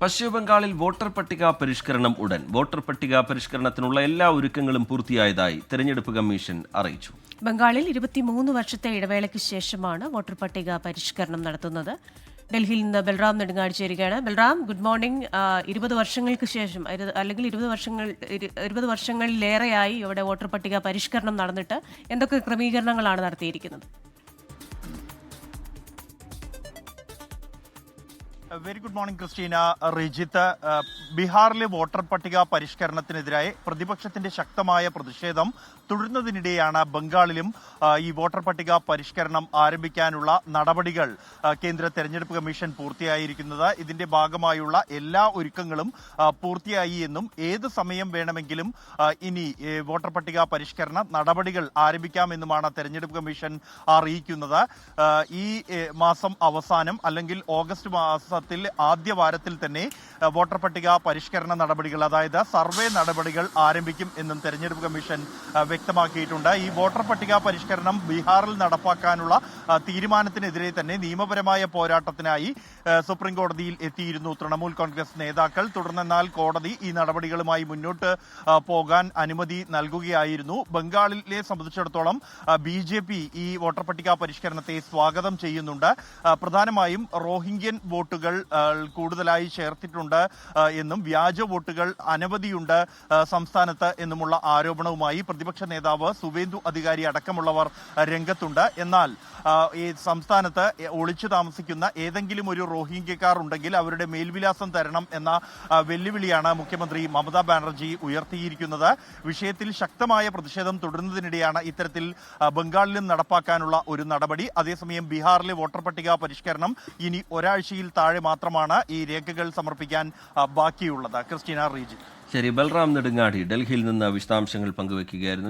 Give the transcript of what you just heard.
പശ്ചിമബംഗാളിൽ വോട്ടർ പട്ടിക പരിഷ്കരണം ഉടൻ. വോട്ടർ പട്ടിക പരിഷ്കരണത്തിനുള്ള എല്ലാ ഒരുക്കങ്ങളും പൂർത്തിയായതായി തെരഞ്ഞെടുപ്പ് കമ്മീഷൻ അറിയിച്ചു. ബംഗാളിൽ 23 വർഷത്തെ ഇടവേളയ്ക്ക് ശേഷമാണ് വോട്ടർ പട്ടിക പരിഷ്കരണം നടത്തുന്നത്. ഡൽഹിയിൽ നിന്ന് ബൽറാം നെടുങ്ങാടി ചേരുകയാണ്. Balram, good morning. 20 വർഷങ്ങൾക്ക് ശേഷം അല്ലെങ്കിൽ 20 വർഷങ്ങളിലേറെയായി ഇവിടെ വോട്ടർ പട്ടിക പരിഷ്കരണം നടന്നിട്ട് എന്തൊക്കെ ക്രമീകരണങ്ങളാണ് നടത്തിയിരിക്കുന്നത്? Very good morning Christina. Rijith, ബീഹാറിലെ വോട്ടർ പട്ടിക പരിഷ്കരണത്തിനെതിരായി പ്രതിപക്ഷത്തിന്റെ ശക്തമായ പ്രതിഷേധം തുടരുന്നതിനിടെയാണ് ബംഗാളിലും ഈ വോട്ടർ പട്ടിക പരിഷ്കരണം ആരംഭിക്കാനുള്ള നടപടികൾ കേന്ദ്ര തെരഞ്ഞെടുപ്പ് കമ്മീഷൻ പൂർത്തിയായിരിക്കുന്നത്. ഇതിന്റെ ഭാഗമായുള്ള എല്ലാ ഒരുക്കങ്ങളും പൂർത്തിയായി എന്നും ഏത് സമയം വേണമെങ്കിലും ഇനി വോട്ടർ പട്ടിക പരിഷ്കരണ നടപടികൾ ആരംഭിക്കാമെന്നുമാണ് തെരഞ്ഞെടുപ്പ് കമ്മീഷൻ അറിയിക്കുന്നത്. ഈ മാസം അവസാനം അല്ലെങ്കിൽ ഓഗസ്റ്റ് മാസത്തിൽ ആദ്യ വാരത്തിൽ തന്നെ വോട്ടർ പട്ടിക പരിഷ്കരണ നടപടികൾ, അതായത് സർവേ നടപടികൾ ആരംഭിക്കും എന്നും തെരഞ്ഞെടുപ്പ് കമ്മീഷൻ വ്യക്തമാക്കിയിട്ടുണ്ട്. ഈ വോട്ടർ പട്ടിക പരിഷ്കരണം ബീഹാറിൽ നടപ്പാക്കാനുള്ള തീരുമാനത്തിനെതിരെ തന്നെ നിയമപരമായ പോരാട്ടത്തിനായി സുപ്രീം കോടതിയിൽ എത്തിയിരുന്നു തൃണമൂൽ കോൺഗ്രസ് നേതാക്കൾ. തുടർന്നെന്നാൽ കോടതി ഈ നടപടികളുമായി മുന്നോട്ട് പോകാൻ അനുമതി നൽകുകയായിരുന്നു. ബംഗാളിലെ സംബന്ധിച്ചിടത്തോളം BJP ഈ വോട്ടർ പട്ടിക പരിഷ്കരണത്തെ സ്വാഗതം ചെയ്യുന്നുണ്ട്. പ്രധാനമായും റോഹിംഗ്യൻ വോട്ടുകൾ കൂടുതലായി ചേർത്തിട്ടുണ്ട് എന്നും വ്യാജ വോട്ടുകൾ അനവധിയുണ്ട് സംസ്ഥാനത്ത് എന്നുമുള്ള ആരോപണവുമായി പ്രതിപക്ഷ നേതാവ് സുവേന്ദു അധികാരി അടക്കമുള്ളവർ രംഗത്തുണ്ട്. എന്നാൽ ഈ സംസ്ഥാനത്ത് ഒളിച്ചു താമസിക്കുന്ന ഏതെങ്കിലും ഒരു റോഹിംഗ്യക്കാർ ഉണ്ടെങ്കിൽ അവരുടെ മേൽവിലാസം തരണം എന്ന വെല്ലുവിളിയാണ് മുഖ്യമന്ത്രി മമതാ ബാനർജി ഉയർത്തിയിരിക്കുന്നത്. വിഷയത്തിൽ ശക്തമായ പ്രതിഷേധം തുടരുന്നതിനിടെയാണ് ഇത്തരത്തിൽ ബംഗാളിലും നടപ്പാക്കാനുള്ള ഒരു നടപടി. അതേസമയം ബീഹാറിലെ വോട്ടർ പട്ടിക പരിഷ്കരണം ഇനി ഒരാഴ്ചയിൽ താഴെ മാത്രമാണ് ഈ രേഖകൾ സമർപ്പിക്കാൻ ബാക്കിയുള്ളത്. ക്രിസ്റ്റീന, റീജി. ശരി, ബൽറാം നെടുങ്ങാടി ഡൽഹിയിൽ നിന്ന് വിശദാംശങ്ങൾ പങ്കുവയ്ക്കുകയായിരുന്നു.